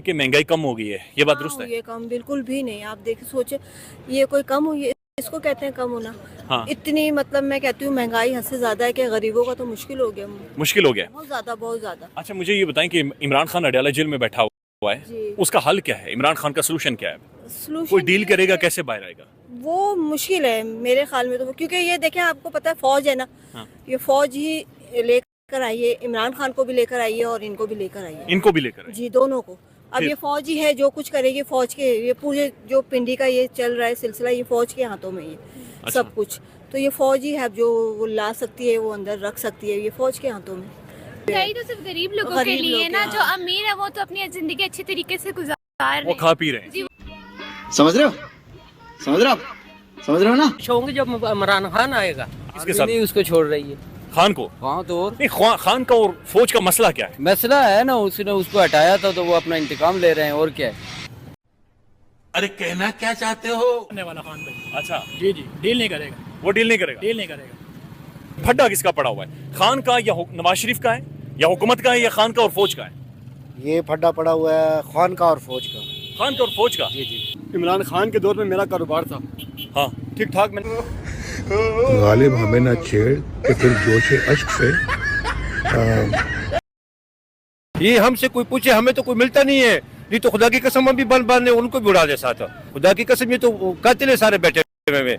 کہ महंगाई कम हो गई है, ये बात दुरुस्त है? ये कम बिल्कुल भी नहीं। आप देखिए सोचे ये कोई कम हुई है, इसको कहते हैं कम होना। हाँ। इतनी मतलब मैं कहती हूँ महंगाई हद से ज्यादा है कि गरीबों का तो मुश्किल हो गया, मुश्किल हो गया है। बहुत ज्यादा बहुत ज्यादा। अच्छा मुझे ये बताएं कि इमरान खान अडयाला जेल में बैठा हुआ है, जी। उसका हल क्या है? इमरान खान का सोल्यूशन क्या है? सलूशन कोई डील करेगा, कैसे बाहर आएगा? वो मुश्किल है मेरे ख्याल में तो, क्योंकि ये देखें आपको पता है फौज है ना, हाँ। ये फौज ही लेकर आई है, इमरान खान को भी लेकर आई है और इनको भी लेकर आई है। इनको भी लेकर आए। जी दोनों को। अब फिर? ये फौज ही है जो कुछ करेगी, फौज के ये पूरे जो पिंडी का ये चल रहा है सिलसिला, ये फौज के हाथों में ही है अच्छा। सब कुछ। तो ये फौज ही है जो वो ला सकती है, वो अंदर रख सकती है, ये फौज के हाथों में। महंगाई तो सिर्फ गरीब लोगों के गरीब लिए लोग, ना, हाँ। जो अमीर है वो तो अपनी जिंदगी अच्छी तरीके से गुजार रहे वो हैं। खा पी रहे हैं। जी। समझ रहे हो? समझ रहे हो आप? समझ रहे हो ना? होंगे जब इमरान खान आएगा। किसके साथ? नहीं उसको छोड़ रही है। खान को? हाँ तो और नहीं, खान का और फौज का मसला क्या है? मसला है ना, उसने उसको हटाया था तो वो अपना इंतकाम ले रहे हैं, और क्या है। अरे कहना क्या चाहते हो? करने वाला खान भाई। अच्छा, जी जी, डील नहीं करेगा, वो डील नहीं करेगा। डील नहीं करेगा। फड्डा किसका पड़ा हुआ है? खान का या नवाज शरीफ का है, या हुकूमत का है, या खान का और फौज का है? ये फड्डा पड़ा हुआ है खान का और फौज का। खान का और फौज का? जी जी। इमरान खान के दौर में मेरा कारोबार था, हाँ। ठीक ठाक। मैंने गालिब हमें न छेड़ कि फिर जोशे अश्क से ये हमसे कोई पूछे, हमें तो कोई मिलता नहीं है। नहीं तो खुदा की कसम हम भी बन ने उनको भी उड़ा दे साथ। खुदा की कसम ये तो कातिल है सारे बैठे हुए में।